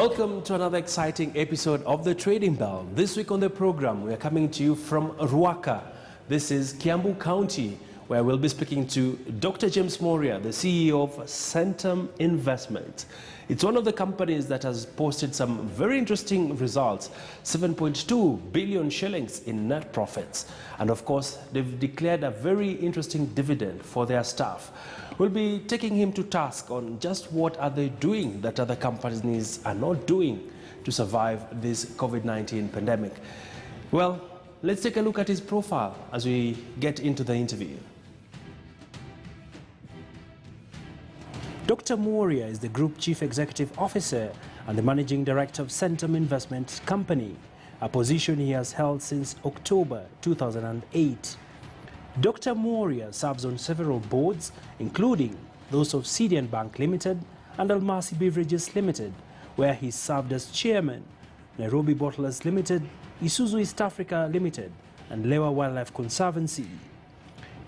Welcome to another exciting episode of The Trading Bell. This week on the program, we are coming to you from Ruaka. This is Kiambu County, where we'll be speaking to Dr. James Moria, the CEO of Centum Investment. It's one of the companies that has posted some very interesting results, 7.2 billion shillings in net profits. And of course, they've declared a very interesting dividend for their staff. We'll be taking him to task on just what are they doing that other companies are not doing to survive this COVID-19 pandemic. Well, let's take a look at his profile as we get into the interview. Dr. Moria is the Group Chief Executive Officer and the Managing Director of Centum Investment Company, a position he has held since October 2008. Dr. Moria serves on several boards, including those of Cedian Bank Limited and Almasi Beverages Limited, where he served as Chairman, Nairobi Bottlers Limited, Isuzu East Africa Limited, and Lewa Wildlife Conservancy.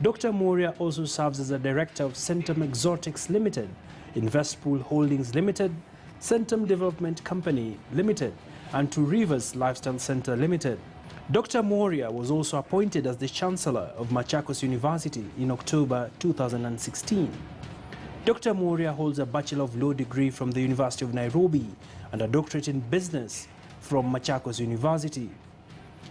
Dr. Moria also serves as a Director of Centum Exotics Limited, Investpool Holdings Limited, Centum Development Company Limited, and Two Rivers Lifestyle Center Limited. Dr. Moria was also appointed as the Chancellor of Machakos University in October 2016. Dr. Moria holds a Bachelor of Law degree from the University of Nairobi and a doctorate in business from Machakos University.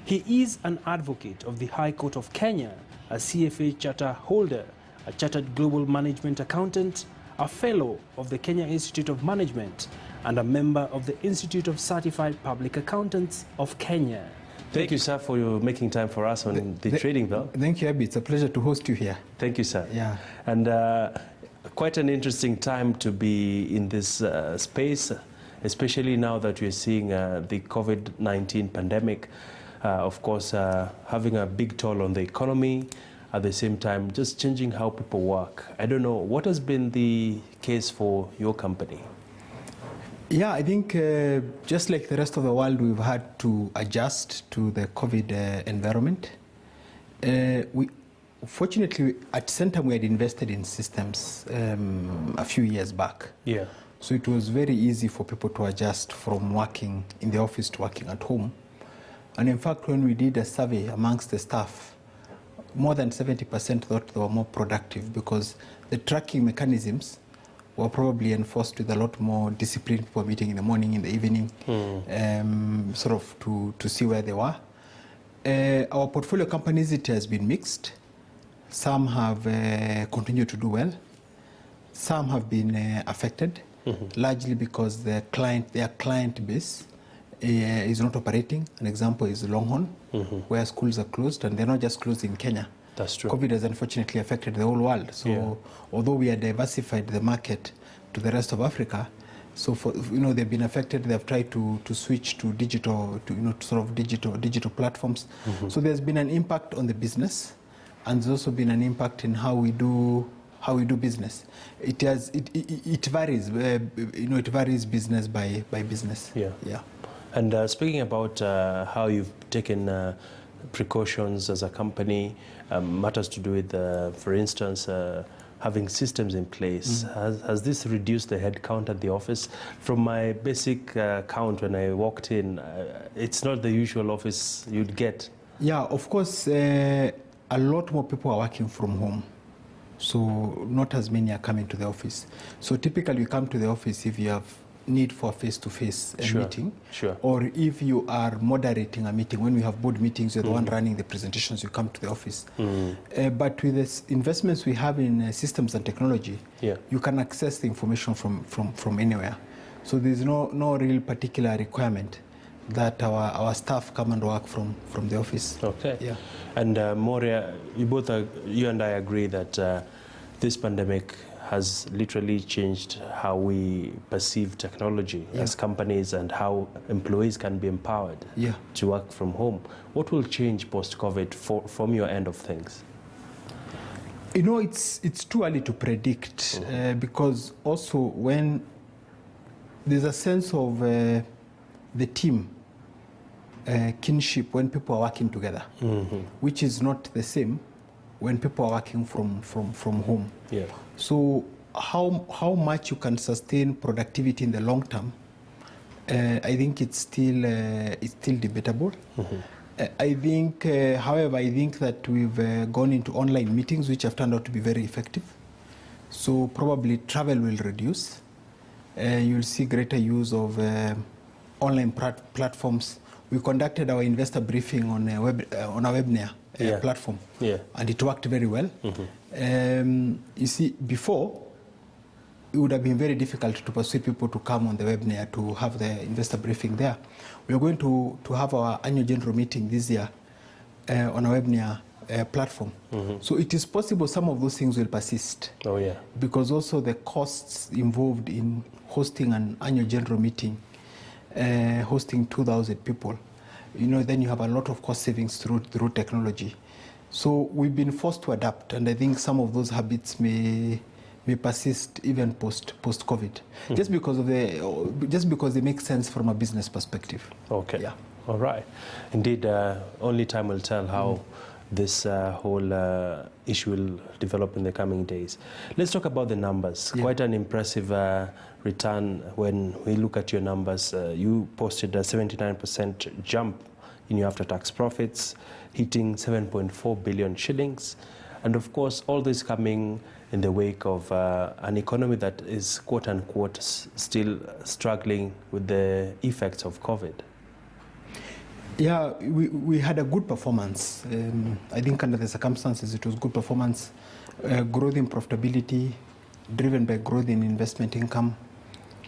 He is an advocate of the High Court of Kenya, a CFA charter holder, a Chartered Global Management Accountant, a Fellow of the Kenya Institute of Management, and a member of the Institute of Certified Public Accountants of Kenya. Thank you, sir, for making time for us on the Trading Bell. Thank you, Abby. It's a pleasure to host you here. Thank you, sir. Yeah. And quite an interesting time to be in this space, especially now that we're seeing the COVID-19 pandemic, of course, having a big toll on the economy, at the same time, just changing how people work. I don't know, what has been the case for your company? Yeah, I think just like the rest of the world, we've had to adjust to the COVID environment. Fortunately, at Centum, we had invested in systems a few years back. Yeah. So it was very easy for people to adjust from working in the office to working at home. And in fact, when we did a survey amongst the staff, more than 70% thought they were more productive because the tracking mechanisms were probably enforced with a lot more discipline. People meeting in the morning, in the evening, sort of to see where they were. Our portfolio companies, it has been mixed. Some have continued to do well. Some have been affected, largely because their client base is not operating. An example is Longhorn, where schools are closed, and they're not just closed in Kenya. That's true. COVID has unfortunately affected the whole world. So although we have diversified the market to the rest of Africa, so for, they've been affected. They've tried to switch to digital, digital platforms. So there's been an impact on the business, and there's also been an impact in how we do business. It varies. It varies business by business. Yeah. And speaking about how you've taken precautions as a company, matters to do with, for instance, having systems in place. Has this reduced the head count at the office? From my basic count when I walked in, it's not the usual office you'd get. Yeah, of course, a lot more people are working from home. So not as many are coming to the office. So typically you come to the office if you have need for a face-to-face meeting, or if you are moderating a meeting. When we have board meetings, you're the one running the presentations, you come to the office. But with the investments we have in systems and technology, you can access the information from anywhere. So there's no real particular requirement that our staff come and work from the office. Okay. Yeah. And Moria, you and I agree that this pandemic has literally changed how we perceive technology as companies and how employees can be empowered to work from home. What will change post-COVID from your end of things? It's too early to predict because also when there's a sense of the team kinship when people are working together, which is not the same when people are working from home. So how much you can sustain productivity in the long term I think it's still debatable. I think, however, I think that we've gone into online meetings which have turned out to be very effective. So probably travel will reduce. You'll see greater use of online platforms. We conducted our investor briefing on a webinar platform, and it worked very well. You see, before, it would have been very difficult to persuade people to come on the webinar to have the investor briefing there. We are going to have our annual general meeting this year on a webinar platform. So it is possible some of those things will persist. Oh, yeah. Because also the costs involved in hosting an annual general meeting, hosting 2,000 people, then you have a lot of cost savings through technology. So we've been forced to adapt, and I think some of those habits may persist even post-COVID, just because they make sense from a business perspective. Okay. Yeah. All right. Indeed, only time will tell how this whole issue will develop in the coming days. Let's talk about the numbers. Yeah. Quite an impressive return when we look at your numbers. You posted a 79% jump in your after-tax profits, hitting 7.4 billion shillings. And of course, all this coming in the wake of an economy that is, quote unquote, still struggling with the effects of COVID. Yeah, we had a good performance. I think under the circumstances, it was good performance. Growth in profitability, driven by growth in investment income.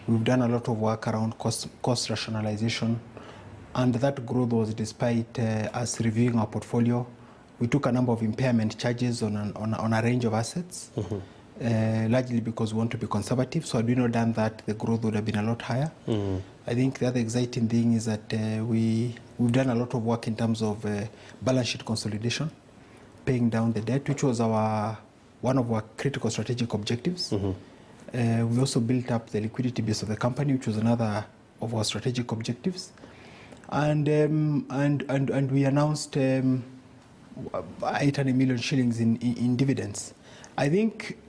We've done a lot of work around cost rationalization. And that growth was despite us reviewing our portfolio. We took a number of impairment charges on a range of assets, largely because we want to be conservative. So had we not done that, the growth would have been a lot higher. I think the other exciting thing is that we've done a lot of work in terms of balance sheet consolidation, paying down the debt, which was one of our critical strategic objectives. We also built up the liquidity base of the company, which was another of our strategic objectives. And we announced 800 million shillings in dividends. I think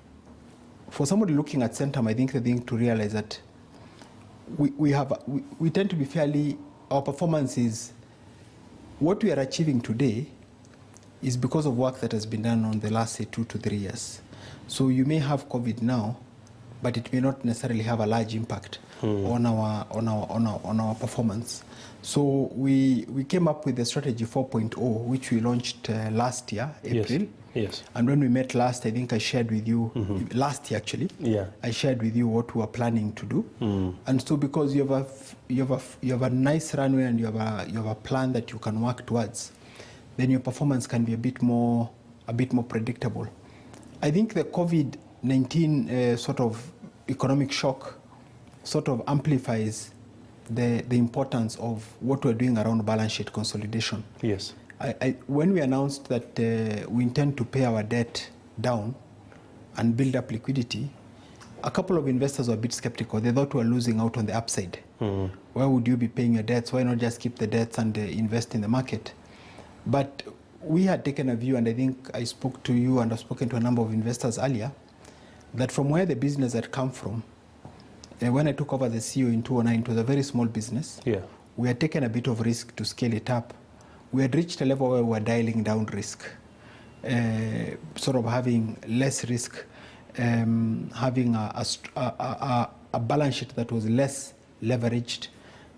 for somebody looking at Centum, I think the thing to realize that we tend to be our performance is, what we are achieving today is because of work that has been done on the last, say, 2 to 3 years. So you may have COVID now, but it may not necessarily have a large impact on our performance. So we came up with the strategy 4.0, which we launched last year, April. Yes. And when we met last, I think I shared with you, last year actually, I shared with you what we were planning to do. And so because you have a nice runway and you have a plan that you can work towards, then your performance can be a bit more predictable. I think the COVID-19 sort of economic shock sort of amplifies the importance of what we're doing around balance sheet consolidation. Yes. When we announced that we intend to pay our debt down and build up liquidity, a couple of investors were a bit skeptical. They thought we were losing out on the upside. Why would you be paying your debts? Why not just keep the debts and invest in the market? But we had taken a view, and I think I spoke to you and I've spoken to a number of investors earlier, that from where the business had come from, when I took over the CEO in 2009, it was a very small business. Yeah. We had taken a bit of risk to scale it up. We had reached a level where we were dialing down risk, sort of having less risk, having a balance sheet that was less leveraged,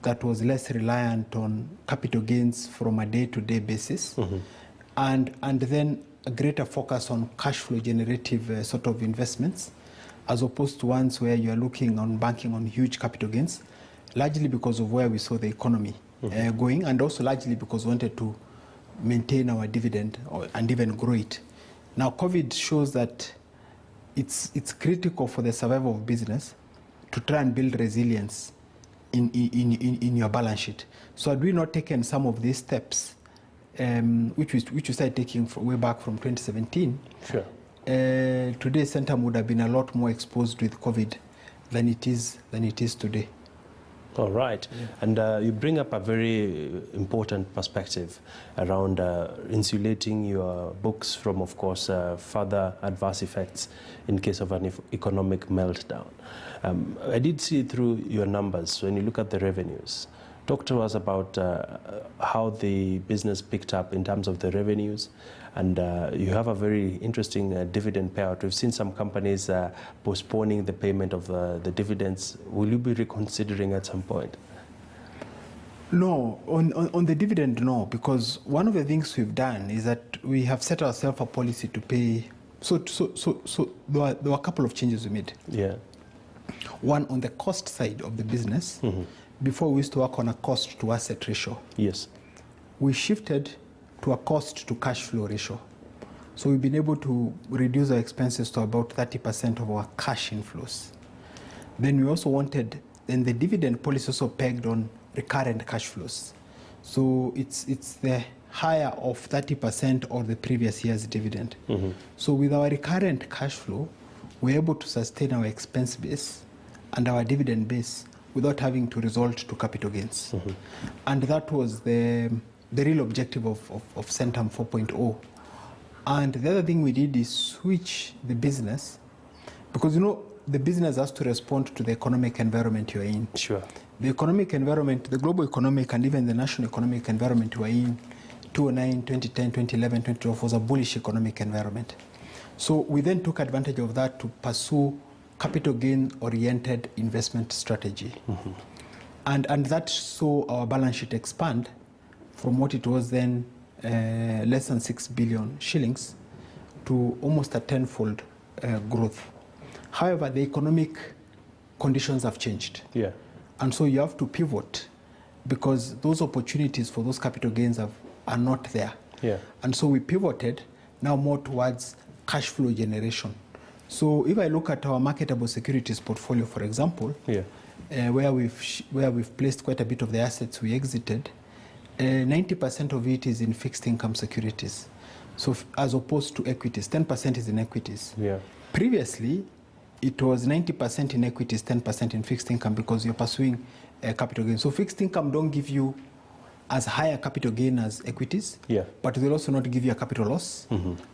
that was less reliant on capital gains from a day-to-day basis, and then a greater focus on cash flow generative sort of investments, as opposed to ones where you are looking on banking on huge capital gains, largely because of where we saw the economy going, and also largely because we wanted to maintain our dividend and even grow it. Now, COVID shows that it's critical for the survival of business to try and build resilience in your balance sheet. So had we not taken some of these steps, which we started taking way back from 2017, sure. Today Centum would have been a lot more exposed with COVID than it is today. All right. Yeah. And you bring up a very important perspective around insulating your books from, of course, further adverse effects in case of an economic meltdown. I did see through your numbers, when you look at the revenues, talk to us about how the business picked up in terms of the revenues, and you have a very interesting dividend payout. We've seen some companies postponing the payment of the dividends. Will you be reconsidering at some point? No, on the dividend, no, because one of the things we've done is that we have set ourselves a policy to pay. So there were a couple of changes we made. Yeah. One, on the cost side of the business, before we used to work on a cost to asset ratio. Yes. We shifted to a cost to cash flow ratio. So we've been able to reduce our expenses to about 30% of our cash inflows. Then we also wanted, and the dividend policy also pegged on recurrent cash flows. So it's the higher of 30% of the previous year's dividend. So with our recurrent cash flow, we're able to sustain our expense base and our dividend base without having to resort to capital gains. And that was the real objective of Centum 4.0. And the other thing we did is switch the business, because the business has to respond to the economic environment you're in. Sure. The economic environment, the global economic and even the national economic environment we're in, 2009, 2010, 2011, 2012 was a bullish economic environment. So we then took advantage of that to pursue capital gain-oriented investment strategy. And that saw our balance sheet expand from what it was then less than 6 billion shillings to almost a tenfold growth. However, the economic conditions have changed. Yeah. And so you have to pivot, because those opportunities for those capital gains are not there. Yeah. And so we pivoted now more towards cash flow generation. So if I look at our marketable securities portfolio, for example, yeah. Where we've placed quite a bit of the assets we exited, 90% of it is in fixed income securities. So as opposed to equities, 10% is in equities. Yeah. Previously, it was 90% in equities, 10% in fixed income, because you're pursuing capital gain. So fixed income don't give you as high a capital gain as equities, yeah. but they'll also not give you a capital loss,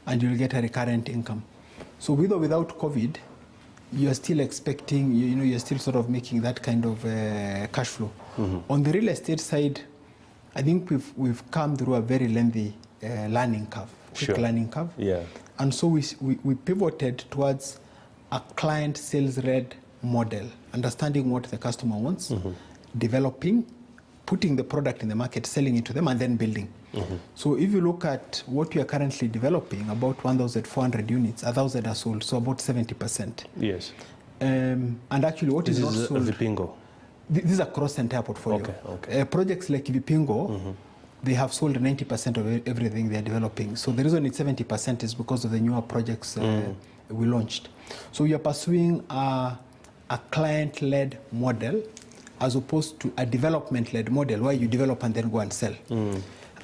and you'll get a recurrent income. So with or without COVID, you're still expecting, you're still sort of making that kind of cash flow. On the real estate side, I think we've come through a very lengthy learning curve, quick learning curve. Yeah. And so we pivoted towards a client sales-led model, understanding what the customer wants, developing, putting the product in the market, selling it to them, and then building. So if you look at what we are currently developing, about 1,400 units, 1,000 are sold, so about 70%. Yes. And actually what is not sold... This is Vipingo? This is across the entire portfolio. Okay. Projects like Vipingo, they have sold 90% of everything they're developing. So the reason it's 70% is because of the newer projects we launched. So we are pursuing a client-led model as opposed to a development-led model where you develop and then go and sell.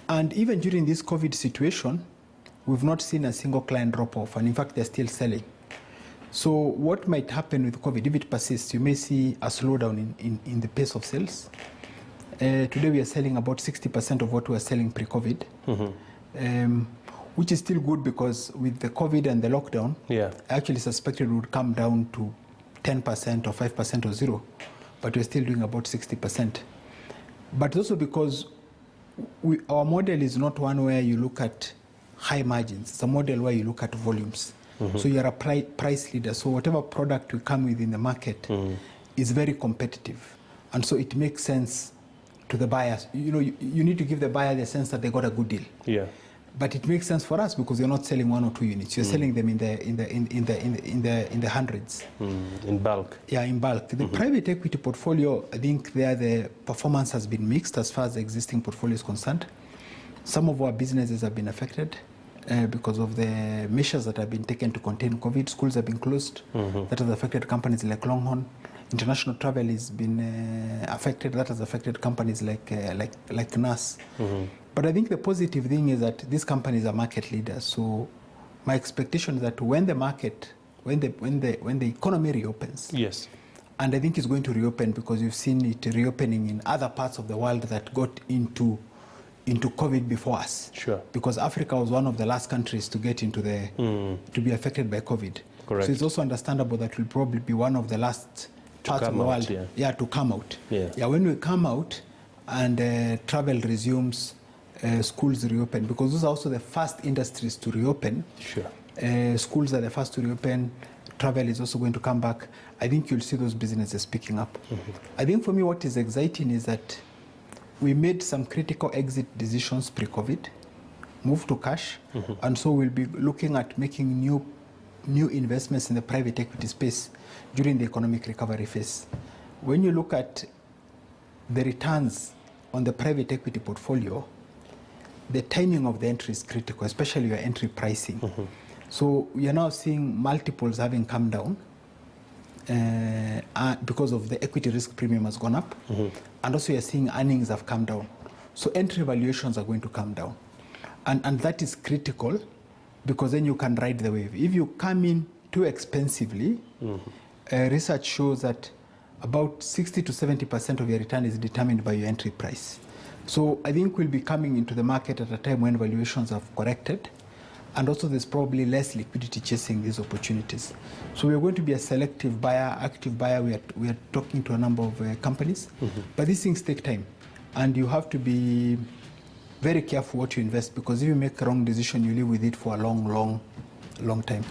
And even during this COVID situation, we've not seen a single client drop off, and in fact, they're still selling. So what might happen with COVID, if it persists, you may see a slowdown in the pace of sales. Today we are selling about 60% of what we were selling pre-COVID, which is still good, because with the COVID and the lockdown, I actually suspected it would come down to 10% or 5% or zero, but we're still doing about 60%. But also because our model is not one where you look at high margins. It's a model where you look at volumes. So you're a price leader. So whatever product we come with in the market is very competitive. And so it makes sense to the buyers. You need to give the buyer the sense that they got a good deal. Yeah. But it makes sense for us because you're not selling 1 or 2 units. You're selling them in the hundreds. In bulk. Yeah, in bulk. The private equity portfolio, I think there the performance has been mixed as far as the existing portfolio is concerned. Some of our businesses have been affected because of the measures that have been taken to contain COVID. Schools have been closed. That has affected companies like Longhorn. International travel has been affected. That has affected companies like NAS. But I think the positive thing is that these companies are market leaders. So my expectation is that when the market, when the economy reopens, yes, and I think it's going to reopen because you've seen it reopening in other parts of the world that got into COVID before us. Sure. Because Africa was one of the last countries to get into to be affected by COVID. Correct. So it's also understandable that we'll probably be one of the last parts of the world, to come out. Yeah, when we come out and travel resumes, schools reopen, because those are also the first industries to reopen. Sure. Schools are the first to reopen. Travel is also going to come back. I think you'll see those businesses picking up. I think for me what is exciting is that we made some critical exit decisions pre-COVID, moved to cash, and so we'll be looking at making new investments in the private equity space during the economic recovery phase. When you look at the returns on the private equity portfolio, the timing of the entry is critical, especially your entry pricing. So we are now seeing multiples having come down because of the equity risk premium has gone up, and also you're seeing earnings have come down. So entry valuations are going to come down. And that is critical, because then you can ride the wave. If you come in too expensively, research shows that about 60 to 70% of your return is determined by your entry price. So I think we'll be coming into the market at a time when valuations have corrected, and also there's probably less liquidity chasing these opportunities. So we're going to be a selective buyer, active buyer. We are talking to a number of companies, but these things take time, and you have to be very careful what you invest, because if you make a wrong decision, you live with it for a long time.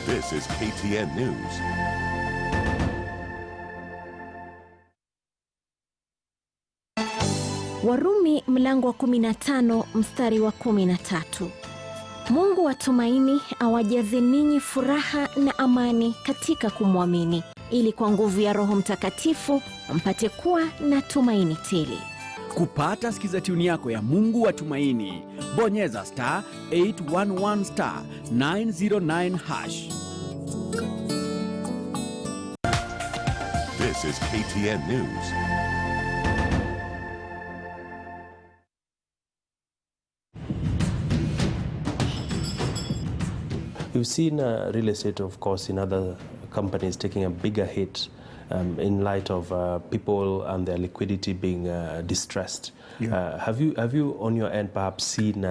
This is KTN News. Warumi mlango wa 15 mstari wa 13. Mungu wa tumaini awajaze ninyi furaha na amani katika kumwamini, ili kwa nguvu ya Roho Mtakatifu mpate kuwa na tumaini tele. Kupata sikiza tuni yako ya Mungu wa tumaini, bonyeza *811 *909#. This is KTN News. We've seen real estate, of course, in other companies taking a bigger hit in light of people and their liquidity being distressed. Have you on your end perhaps seen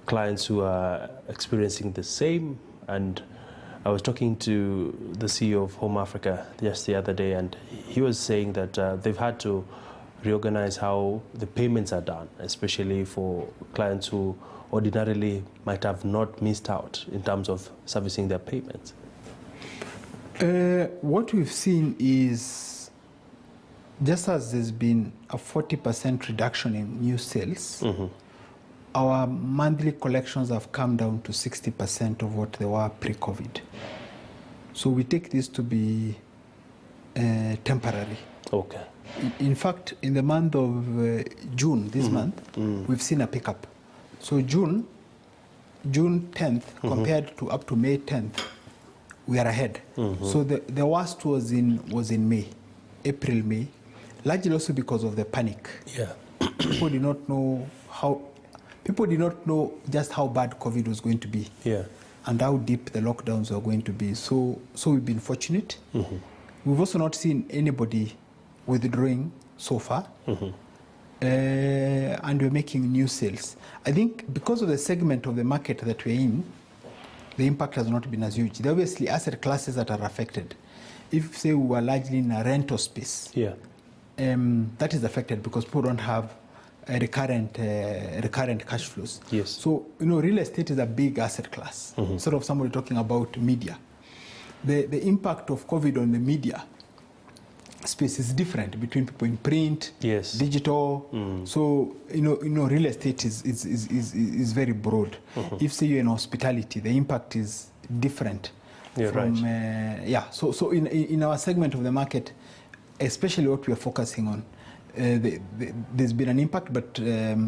clients who are experiencing the same? And I was talking to the CEO of Home Africa just the other day, and he was saying that they've had to reorganize how the payments are done, especially for clients who ordinarily might have not missed out in terms of servicing their payments. What we've seen is, just as there's been a 40% reduction in new sales, our monthly collections have come down to 60% of what they were pre-COVID. So we take this to be temporary. Okay. In fact, in the month of June, this month, we've seen a pickup. So June 10th, compared to up to May 10th, we are ahead. So the worst was in May, April, May, largely also because of the panic. People did not know just how bad COVID was going to be, and how deep the lockdowns were going to be. So we've been fortunate. We've also not seen anybody withdrawing so far. And we're making new sales. I think because of the segment of the market that we're in, the impact has not been as huge. There are obviously asset classes that are affected. If, say, we were largely in a rental space, that is affected because people don't have recurrent cash flows. So, real estate is a big asset class. Sort of somebody talking about media. The impact of COVID on the media space is different between people in print, digital. So real estate is very broad. If, say, you're in hospitality, the impact is different. So in our segment of the market, especially what we are focusing on, there's been an impact, but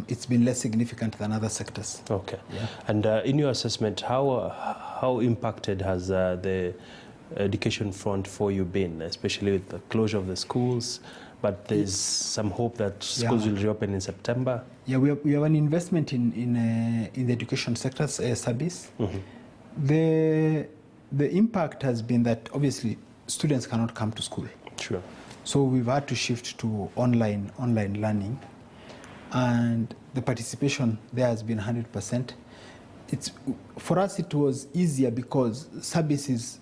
it's been less significant than other sectors. Okay. And in your assessment, how impacted has the education front for you been, especially with the closure of the schools? But there's some hope that schools will reopen in September. We have an investment in the education sector, service. The impact has been that obviously students cannot come to school. So we've had to shift to online learning, and the participation there has been 100%. For us, it was easier because service is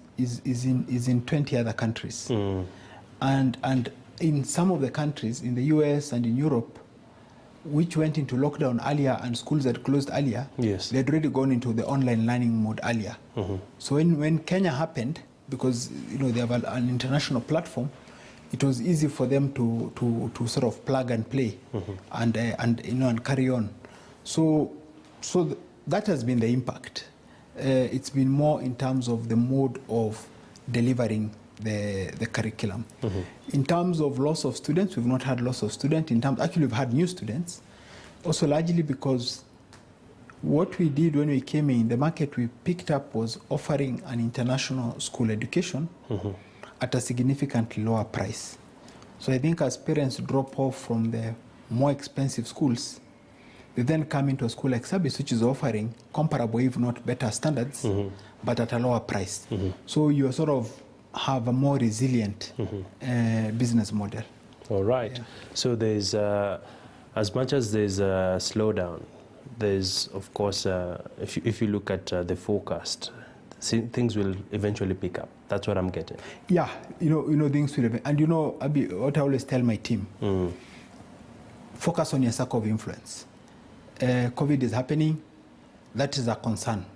in 20 other countries. And in some of the countries, in the US and in Europe, which went into lockdown earlier and schools had closed earlier, yes, they had already gone into the online learning mode earlier. So when Kenya happened, because they have an international platform, it was easy for them to sort of plug and play and carry on. So that has been the impact. It's been more in terms of the mode of delivering the curriculum. In terms of loss of students, we've not had loss of students. Actually, we've had new students, also largely because what we did when we came in, the market we picked up was offering an international school education at a significantly lower price. So I think as parents drop off from the more expensive schools, they then come into a school like Service, which is offering comparable, if not better standards, but at a lower price. So you sort of have a more resilient business model. All right. Yeah. So there's, as much as there's a slowdown, there's, of course, if you look at the forecast, things will eventually pick up. That's what I'm getting. Yeah, things will, and Abi, what I always tell my team, focus on your circle of influence. COVID is happening, that is a concern.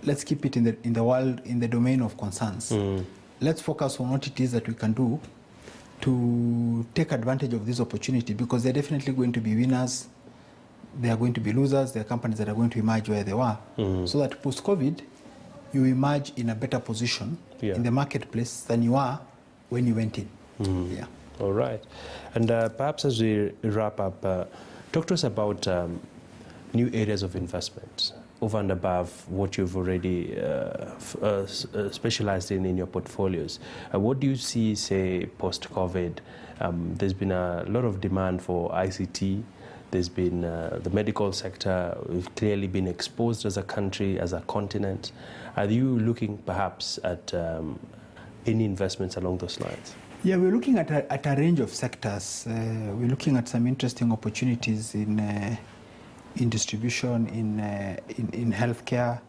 Let's keep it in the world, in the domain of concerns. Let's focus on what it is that we can do to take advantage of this opportunity, because they're definitely going to be winners, there are going to be losers, there are companies that are going to emerge where they were, so that post-COVID, you emerge in a better position in the marketplace than you are when you went in. Yeah. All right. And perhaps as we wrap up, talk to us about new areas of investment over and above what you've already specialized in your portfolios. What do you see, say, post-COVID? There's been a lot of demand for ICT. There's been the medical sector. We've clearly been exposed as a country, as a continent. Are you looking perhaps at any investments along those lines? Yeah, we're looking at a range of sectors. We're looking at some interesting opportunities in distribution, in healthcare,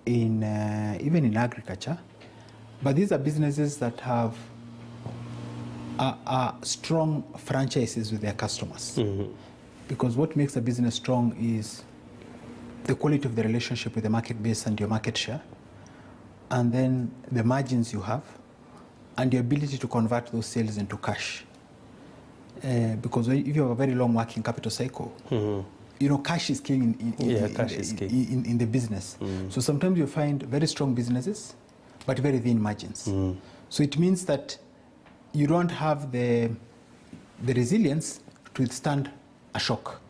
even in agriculture. But these are businesses that have are strong franchises with their customers. Because what makes a business strong is the quality of the relationship with the market base and your market share, and then the margins you have, and the ability to convert those sales into cash. Because if you have a very long working capital cycle, cash is king in the business. So sometimes you find very strong businesses, but very thin margins. So it means that you don't have the resilience to withstand a shock,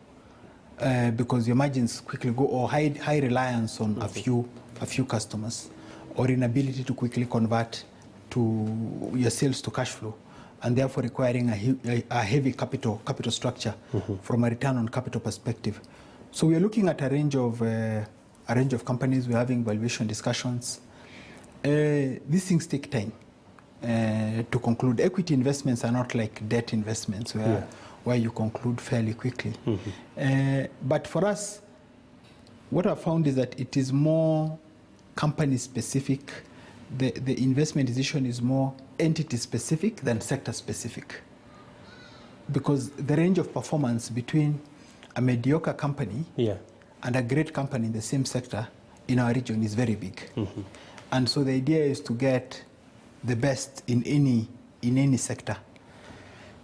because your margins quickly go, or high reliance on a few customers, or inability to quickly convert to your sales to cash flow, and therefore requiring a heavy capital structure from a return on capital perspective. So we are looking at a range of companies. We're having valuation discussions. These things take time to conclude. Equity investments are not like debt investments where you conclude fairly quickly. But for us, what I found is that it is more company specific. The investment decision is more entity specific than sector specific, because the range of performance between a mediocre company and a great company in the same sector in our region is very big. And so the idea is to get the best in any sector.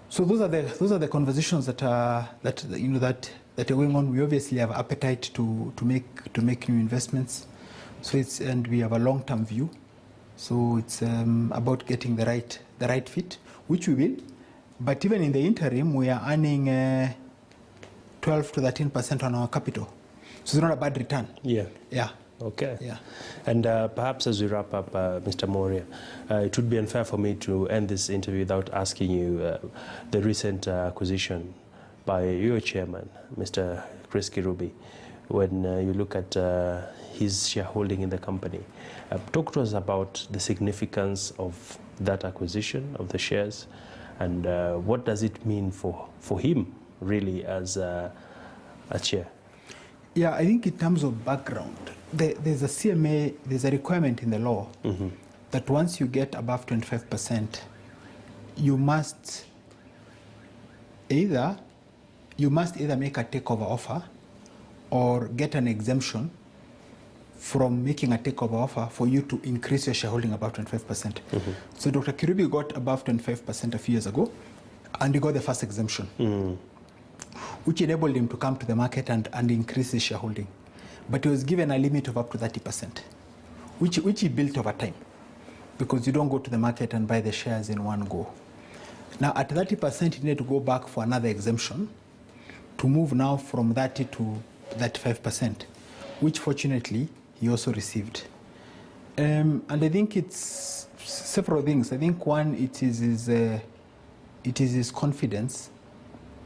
So those are the conversations that are going on. We obviously have appetite to make new investments. So and we have a long-term view. So it's about getting the right fit, which we will. But even in the interim, we are earning 12 to 13% on our capital. So it's not a bad return. Yeah. Okay. Yeah. And perhaps as we wrap up, Mr. Moria, it would be unfair for me to end this interview without asking you the recent acquisition by your chairman, Mr. Chris Kirubi. When you look at his shareholding in the company, talk to us about the significance of that acquisition of the shares, and what does it mean for him really as a chair? Yeah, I think in terms of background, there's a CMA, there's a requirement in the law that once you get above 25%, you must either make a takeover offer or get an exemption from making a takeover offer for you to increase your shareholding above 25%. So Dr. Kirubi got above 25% a few years ago, and he got the first exemption, which enabled him to come to the market and increase his shareholding. But he was given a limit of up to 30%, which he built over time, because you don't go to the market and buy the shares in one go. Now at 30%, he needed to go back for another exemption to move now from 30 to 35%, which fortunately he also received. And I think it's several things. I think one, it is his confidence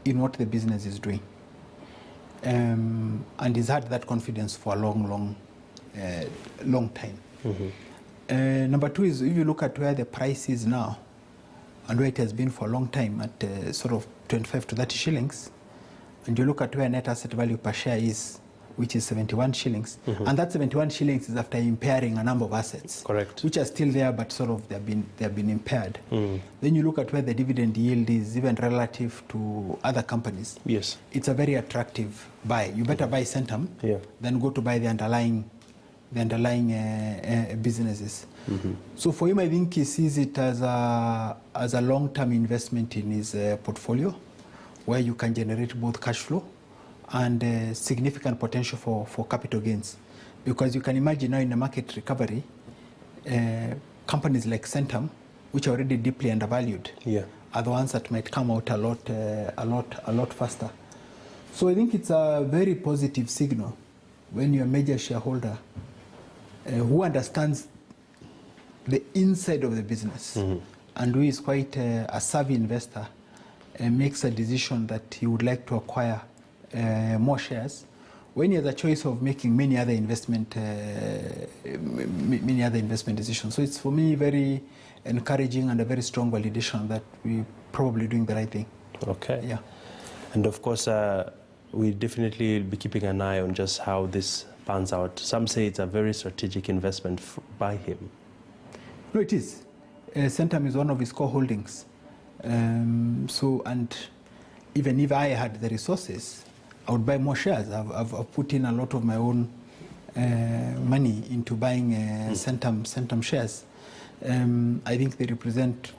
in what the business is doing. And he's had that confidence for a long time. Number two is, if you look at where the price is now and where it has been for a long time at sort of 25 to 30 shillings, and you look at where net asset value per share is, which is 71 shillings, and that 71 shillings is after impairing a number of assets, correct, which are still there, but sort of they have been impaired. Then you look at where the dividend yield is, even relative to other companies. Yes, it's a very attractive buy. You better buy Centum than go to buy the underlying businesses. So for him, I think he sees it as a long-term investment in his portfolio, where you can generate both cash flow and significant potential for capital gains. Because you can imagine now in a market recovery, companies like Centum, which are already deeply undervalued, are the ones that might come out a lot faster. So I think it's a very positive signal when you're a major shareholder who understands the inside of the business and who is quite a savvy investor, makes a decision that he would like to acquire more shares when he has a choice of making many other investment decisions. So it's, for me, very encouraging and a very strong validation that we're probably doing the right thing. Okay. Yeah. And of course, we definitely will be keeping an eye on just how this pans out. Some say it's a very strategic investment by him. No, it is. Centum is one of his core holdings. And even if I had the resources, I would buy more shares. I've put in a lot of my own money into buying Centum shares. I think they represent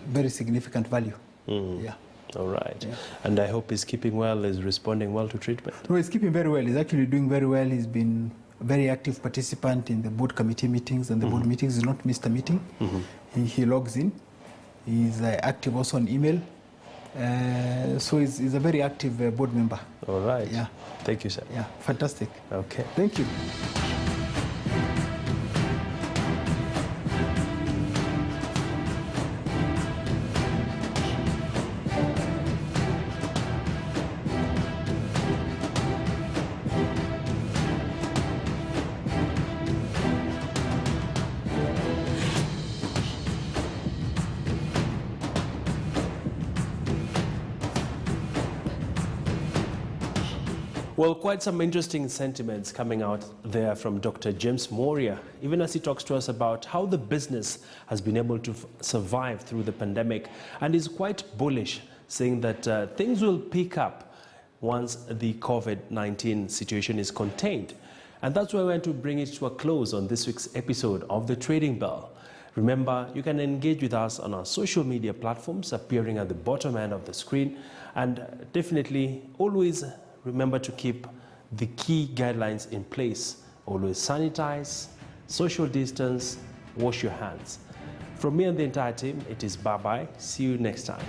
very significant value. Yeah. All right. Yeah. And I hope he's keeping well, is responding well to treatment. No, he's keeping very well. He's actually doing very well. He's been a very active participant in the board committee meetings and the board meetings. He's not missed a meeting. He logs in. He's active also on email. So he's a very active board member. All right. Yeah. Thank you, sir. Yeah, fantastic. Okay. Thank you. Well, quite some interesting sentiments coming out there from Dr. James Moria, even as he talks to us about how the business has been able to survive through the pandemic, and is quite bullish, saying that things will pick up once the COVID-19 situation is contained. And that's why we want to bring it to a close on this week's episode of The Trading Bell. Remember, you can engage with us on our social media platforms appearing at the bottom end of the screen, and definitely always remember to keep the key guidelines in place. Always sanitize, social distance, wash your hands. From me and the entire team, it is bye-bye. See you next time.